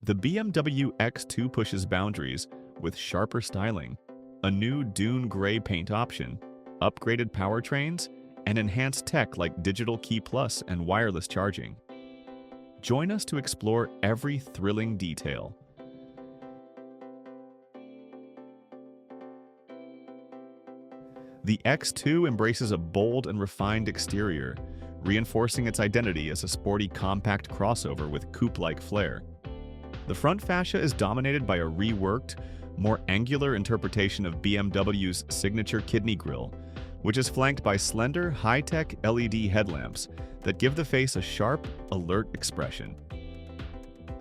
The BMW X2 pushes boundaries with sharper styling, a new Dune Grey paint option, upgraded powertrains, and enhanced tech like Digital Key Plus and wireless charging. Join us to explore every thrilling detail. The X2 embraces a bold and refined exterior, reinforcing its identity as a sporty compact crossover with coupe-like flair. The front fascia is dominated by a reworked, more angular interpretation of BMW's signature kidney grille, which is flanked by slender, high-tech LED headlamps that give the face a sharp, alert expression.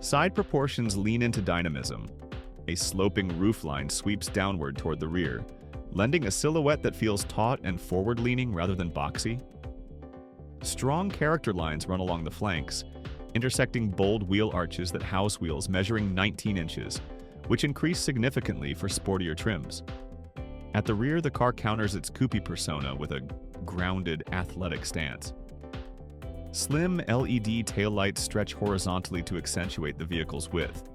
Side proportions lean into dynamism. A sloping roofline sweeps downward toward the rear, lending a silhouette that feels taut and forward-leaning rather than boxy. Strong character lines run along the flanks, intersecting bold wheel arches that house wheels measuring 19 inches, which increase significantly for sportier trims. At the rear, the car counters its coupe persona with a grounded, athletic stance. Slim LED taillights stretch horizontally to accentuate the vehicle's width.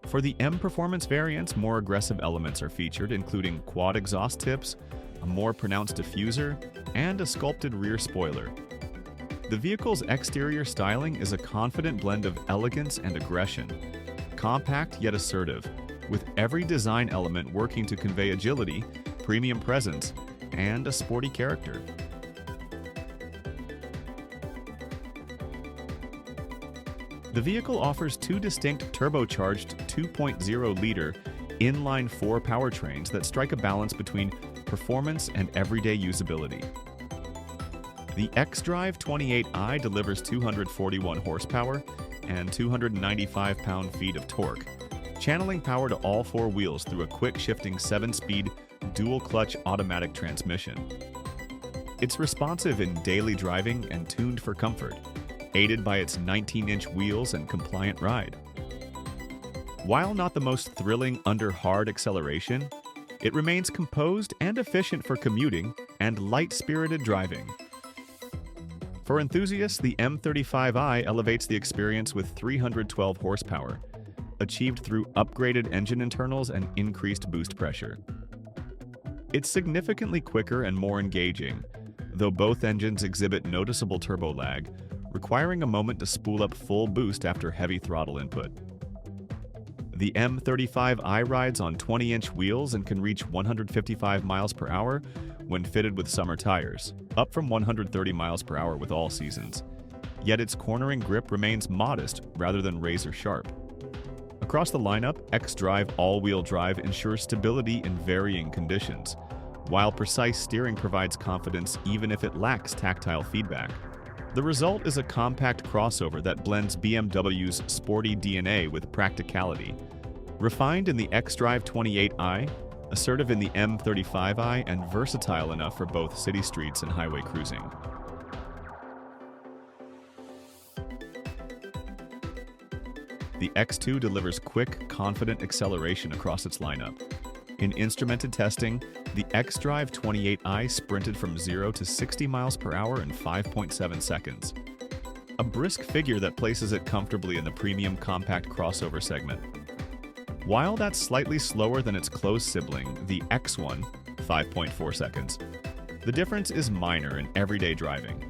For the M Performance variants, more aggressive elements are featured, including quad exhaust tips, a more pronounced diffuser, and a sculpted rear spoiler. The vehicle's exterior styling is a confident blend of elegance and aggression, compact yet assertive, with every design element working to convey agility, premium presence, and a sporty character. The vehicle offers two distinct turbocharged 2.0-liter inline-4 powertrains that strike a balance between performance and everyday usability. The xDrive 28i delivers 241 horsepower and 295 pound-feet of torque, channeling power to all four wheels through a quick-shifting 7-speed dual-clutch automatic transmission. It's responsive in daily driving and tuned for comfort, aided by its 19-inch wheels and compliant ride. While not the most thrilling under hard acceleration, it remains composed and efficient for commuting and light-spirited driving. For enthusiasts, the M35i elevates the experience with 312 horsepower, achieved through upgraded engine internals and increased boost pressure. It's significantly quicker and more engaging, though both engines exhibit noticeable turbo lag, requiring a moment to spool up full boost after heavy throttle input. The M35i rides on 20-inch wheels and can reach 155 miles per hour when fitted with summer tires, up from 130 miles per hour with all seasons. Yet its cornering grip remains modest rather than razor-sharp. Across the lineup, xDrive all-wheel drive ensures stability in varying conditions, while precise steering provides confidence even if it lacks tactile feedback. The result is a compact crossover that blends BMW's sporty DNA with practicality. Refined in the xDrive 28i, assertive in the M35i, and versatile enough for both city streets and highway cruising. The X2 delivers quick, confident acceleration across its lineup. In instrumented testing, the xDrive 28i sprinted from 0 to 60 miles per hour in 5.7 seconds. A brisk figure that places it comfortably in the premium compact crossover segment. While that's slightly slower than its close sibling, the X1, 5.4 seconds, the difference is minor in everyday driving.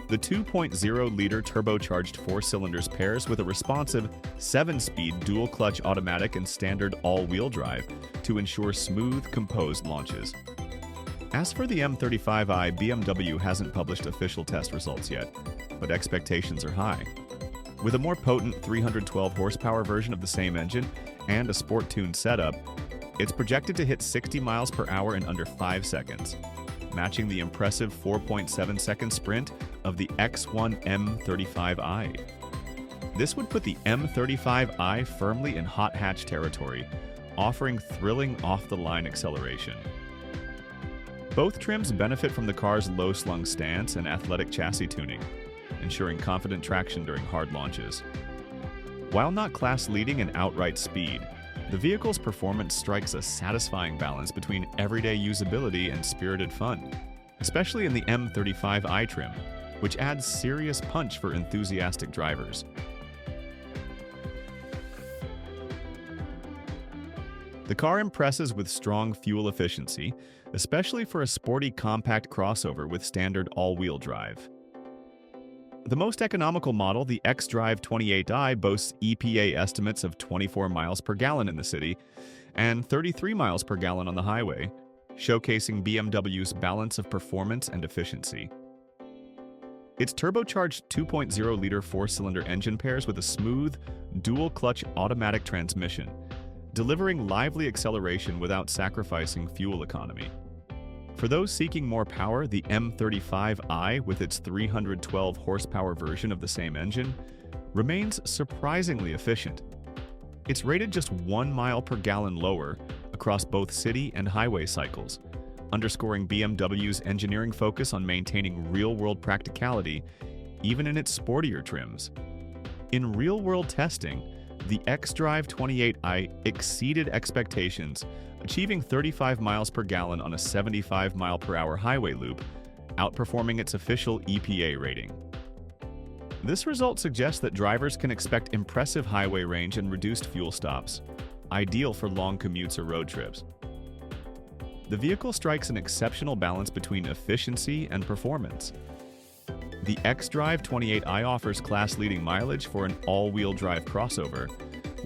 The 2.0-liter turbocharged 4-cylinders pairs with a responsive 7-speed dual-clutch automatic and standard all-wheel drive to ensure smooth, composed launches. As for the M35i, BMW hasn't published official test results yet, but expectations are high. With a more potent 312 horsepower version of the same engine and a sport-tuned setup, it's projected to hit 60 miles per hour in under 5 seconds, matching the impressive 4.7-second sprint of the X1 M35i. This would put the M35i firmly in hot hatch territory, offering thrilling off-the-line acceleration. Both trims benefit from the car's low-slung stance and athletic chassis tuning, ensuring confident traction during hard launches. While not class-leading in outright speed, the vehicle's performance strikes a satisfying balance between everyday usability and spirited fun, especially in the M35i trim, which adds serious punch for enthusiastic drivers. The car impresses with strong fuel efficiency, especially for a sporty compact crossover with standard all-wheel drive. The most economical model, the xDrive 28i, boasts EPA estimates of 24 miles per gallon in the city and 33 miles per gallon on the highway, showcasing BMW's balance of performance and efficiency. Its turbocharged 2.0-liter four-cylinder engine pairs with a smooth, dual-clutch automatic transmission, delivering lively acceleration without sacrificing fuel economy. For those seeking more power, the M35i, with its 312 horsepower version of the same engine, remains surprisingly efficient. It's rated just 1 mile per gallon lower across both city and highway cycles, underscoring BMW's engineering focus on maintaining real-world practicality even in its sportier trims. In real-world testing, the xDrive 28i exceeded expectations, achieving 35 miles per gallon on a 75 mile per hour highway loop, outperforming its official EPA rating. This result suggests that drivers can expect impressive highway range and reduced fuel stops, ideal for long commutes or road trips. The vehicle strikes an exceptional balance between efficiency and performance. The xDrive 28i offers class-leading mileage for an all-wheel drive crossover,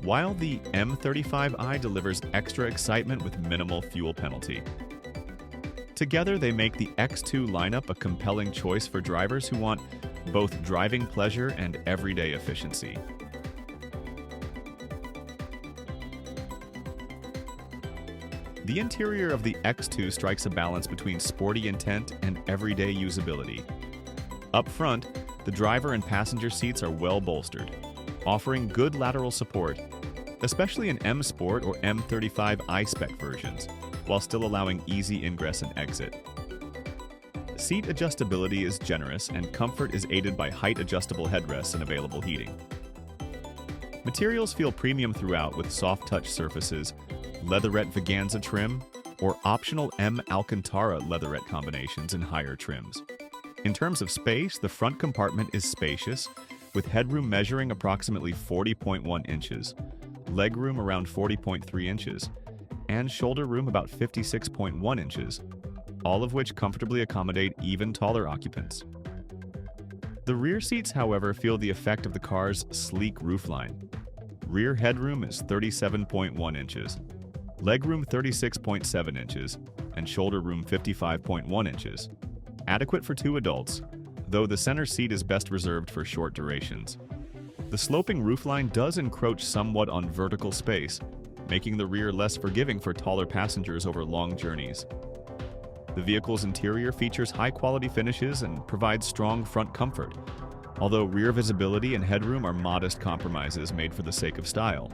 while the M35i delivers extra excitement with minimal fuel penalty. Together, they make the X2 lineup a compelling choice for drivers who want both driving pleasure and everyday efficiency. The interior of the X2 strikes a balance between sporty intent and everyday usability. Up front, the driver and passenger seats are well bolstered, offering good lateral support, especially in M Sport or M35 I-Spec versions, while still allowing easy ingress and exit. Seat adjustability is generous and comfort is aided by height-adjustable headrests and available heating. Materials feel premium throughout with soft-touch surfaces, leatherette Veganza trim, or optional M Alcantara leatherette combinations in higher trims. In terms of space, the front compartment is spacious, with headroom measuring approximately 40.1 inches, legroom around 40.3 inches, and shoulder room about 56.1 inches, all of which comfortably accommodate even taller occupants. The rear seats, however, feel the effect of the car's sleek roofline. Rear headroom is 37.1 inches, legroom 36.7 inches, and shoulder room 55.1 inches. Adequate for 2 adults, though the center seat is best reserved for short durations. The sloping roofline does encroach somewhat on vertical space, making the rear less forgiving for taller passengers over long journeys. The vehicle's interior features high-quality finishes and provides strong front comfort, although rear visibility and headroom are modest compromises made for the sake of style.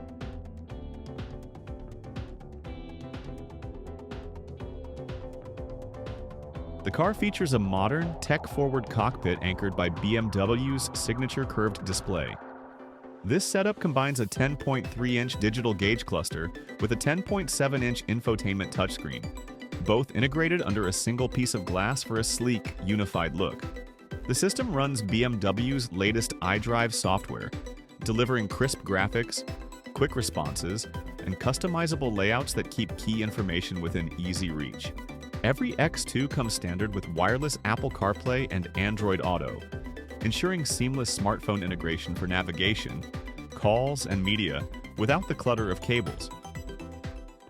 The car features a modern, tech-forward cockpit anchored by BMW's signature curved display. This setup combines a 10.3-inch digital gauge cluster with a 10.7-inch infotainment touchscreen, both integrated under a single piece of glass for a sleek, unified look. The system runs BMW's latest iDrive software, delivering crisp graphics, quick responses, and customizable layouts that keep key information within easy reach. Every X2 comes standard with wireless Apple CarPlay and Android Auto, ensuring seamless smartphone integration for navigation, calls, and media without the clutter of cables.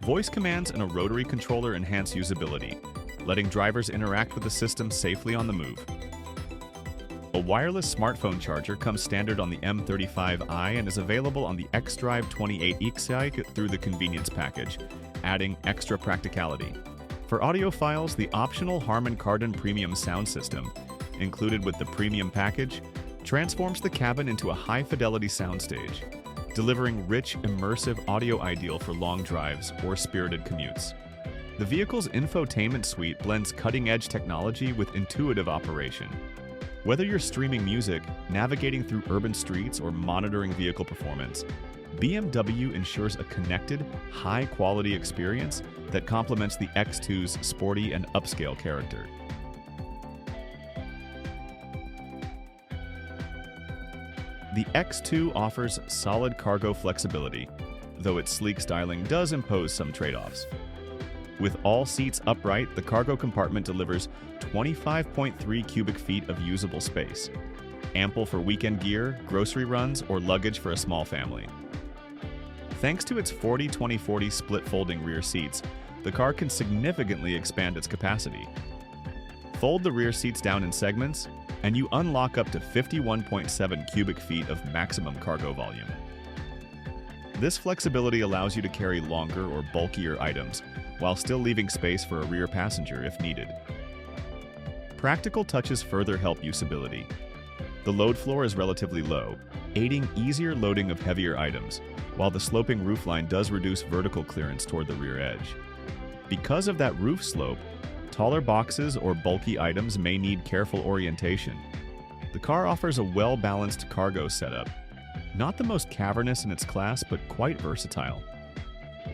Voice commands and a rotary controller enhance usability, letting drivers interact with the system safely on the move. A wireless smartphone charger comes standard on the M35i and is available on the xDrive 28i through the convenience package, adding extra practicality. For audiophiles, the optional Harman Kardon Premium sound system, included with the premium package, transforms the cabin into a high-fidelity soundstage, delivering rich, immersive audio ideal for long drives or spirited commutes. The vehicle's infotainment suite blends cutting-edge technology with intuitive operation. Whether you're streaming music, navigating through urban streets, or monitoring vehicle performance, BMW ensures a connected, high-quality experience that complements the X2's sporty and upscale character. The X2 offers solid cargo flexibility. though its sleek styling does impose some trade-offs. With all seats upright, the cargo compartment delivers 25.3 cubic feet of usable space, ample for weekend gear, grocery runs, or luggage for a small family. Thanks to its 40-20-40 split folding rear seats, the car can significantly expand its capacity. Fold the rear seats down in segments, and you unlock up to 51.7 cubic feet of maximum cargo volume. This flexibility allows you to carry longer or bulkier items, while still leaving space for a rear passenger if needed. Practical touches further help usability. The load floor is relatively low, aiding easier loading of heavier items, while the sloping roofline does reduce vertical clearance toward the rear edge. Because of that roof slope, taller boxes or bulky items may need careful orientation. The car offers a well-balanced cargo setup, not the most cavernous in its class, but quite versatile.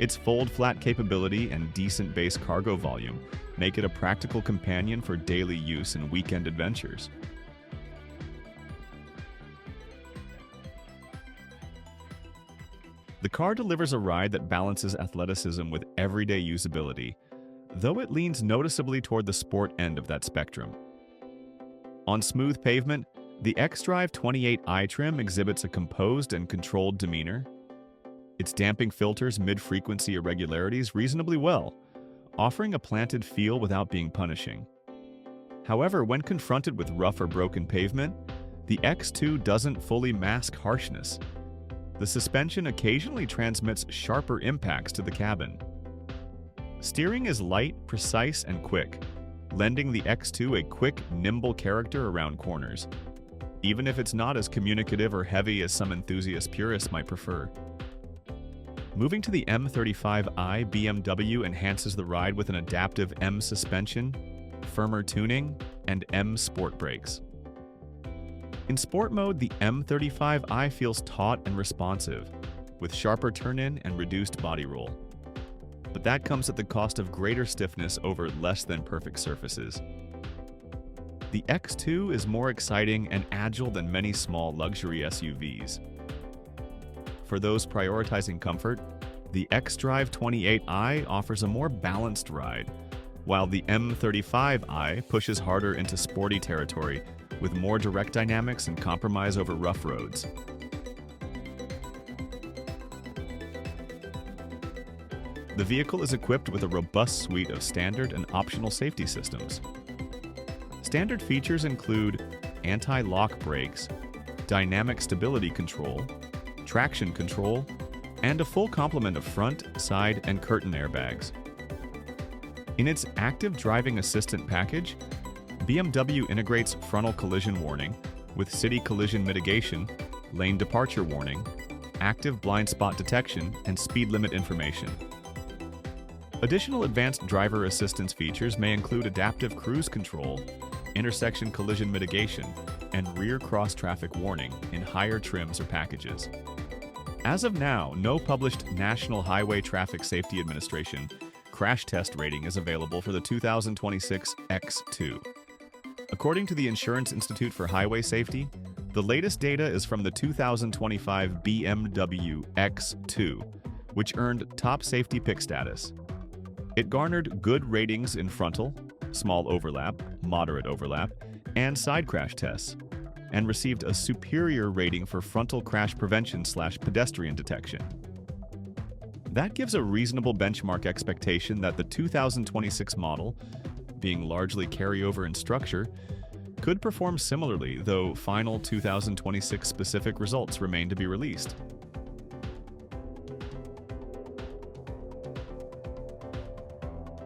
Its fold-flat capability and decent base cargo volume make it a practical companion for daily use and weekend adventures. The car delivers a ride that balances athleticism with everyday usability, though it leans noticeably toward the sport end of that spectrum. On smooth pavement, the xDrive 28i trim exhibits a composed and controlled demeanor. It's damping filters mid-frequency irregularities reasonably well, offering a planted feel without being punishing. However, when confronted with rough or broken pavement, the X2 doesn't fully mask harshness. The suspension occasionally transmits sharper impacts to the cabin. Steering is light, precise, and quick, lending the X2 a quick, nimble character around corners, even if it's not as communicative or heavy as some enthusiast purists might prefer. Moving to the M35i, BMW enhances the ride with an adaptive M suspension, firmer tuning, and M Sport brakes. In sport mode, the M35i feels taut and responsive, with sharper turn-in and reduced body roll. But that comes at the cost of greater stiffness over less than perfect surfaces. The X2 is more exciting and agile than many small luxury SUVs. For those prioritizing comfort, the xDrive 28i offers a more balanced ride, while the M35i pushes harder into sporty territory with more direct dynamics and compromise over rough roads. The vehicle is equipped with a robust suite of standard and optional safety systems. Standard features include anti-lock brakes, dynamic stability control, traction control, and a full complement of front, side, and curtain airbags. In its active driving assistant package, BMW integrates frontal collision warning with city collision mitigation, lane departure warning, active blind spot detection, and speed limit information. Additional advanced driver assistance features may include adaptive cruise control, intersection collision mitigation, and rear cross-traffic warning in higher trims or packages. As of now, no published National Highway Traffic Safety Administration crash test rating is available for the 2026 X2. According to the Insurance Institute for Highway Safety, the latest data is from the 2025 BMW X2, which earned top safety pick status. It garnered good ratings in frontal, small overlap, moderate overlap, and side crash tests, and received a superior rating for frontal crash prevention/pedestrian detection. That gives a reasonable benchmark expectation that the 2026 model, being largely carryover in structure, could perform similarly, though final 2026 specific results remain to be released.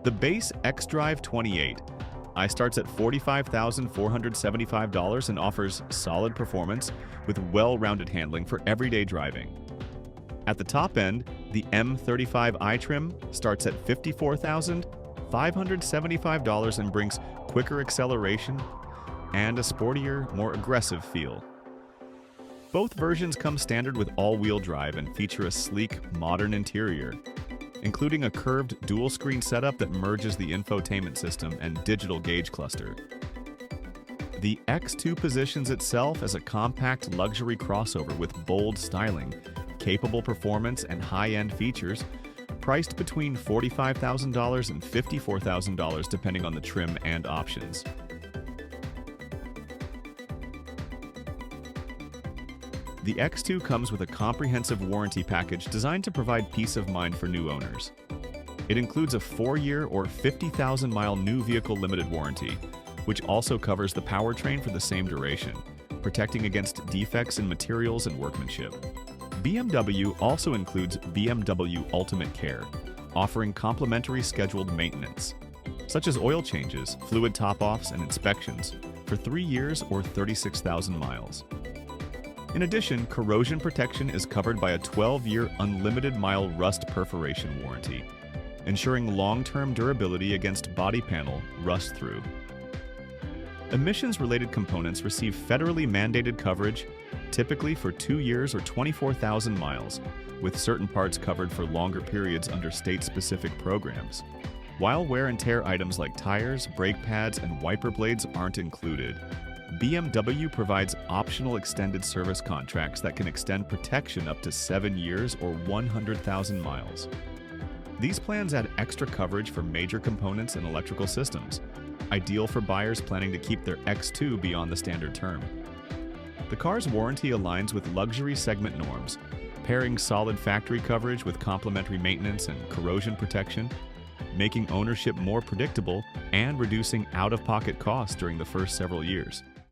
The base xDrive 28i starts at $45,475 and offers solid performance with well-rounded handling for everyday driving. At the top end, the M35i trim starts at $54,575 and brings quicker acceleration and a sportier, more aggressive feel. Both versions come standard with all-wheel drive and feature a sleek, modern interior, including a curved dual-screen setup that merges the infotainment system and digital gauge cluster. The X2 positions itself as a compact luxury crossover with bold styling, capable performance and high-end features, priced between $45,000 and $54,000 depending on the trim and options. The X2 comes with a comprehensive warranty package designed to provide peace of mind for new owners. It includes a 4-year or 50,000-mile new vehicle limited warranty, which also covers the powertrain for the same duration, protecting against defects in materials and workmanship. BMW also includes BMW Ultimate Care, offering complimentary scheduled maintenance, such as oil changes, fluid top-offs, and inspections, for 3 years or 36,000 miles. In addition, corrosion protection is covered by a 12-year unlimited mile rust perforation warranty, ensuring long-term durability against body panel rust-through. Emissions-related components receive federally mandated coverage, typically for 2 years or 24,000 miles, with certain parts covered for longer periods under state-specific programs, while wear and tear items like tires, brake pads, and wiper blades aren't included. BMW provides optional extended service contracts that can extend protection up to 7 years or 100,000 miles. These plans add extra coverage for major components and electrical systems, ideal for buyers planning to keep their X2 beyond the standard term. The car's warranty aligns with luxury segment norms, pairing solid factory coverage with complementary maintenance and corrosion protection, making ownership more predictable and reducing out-of-pocket costs during the first several years.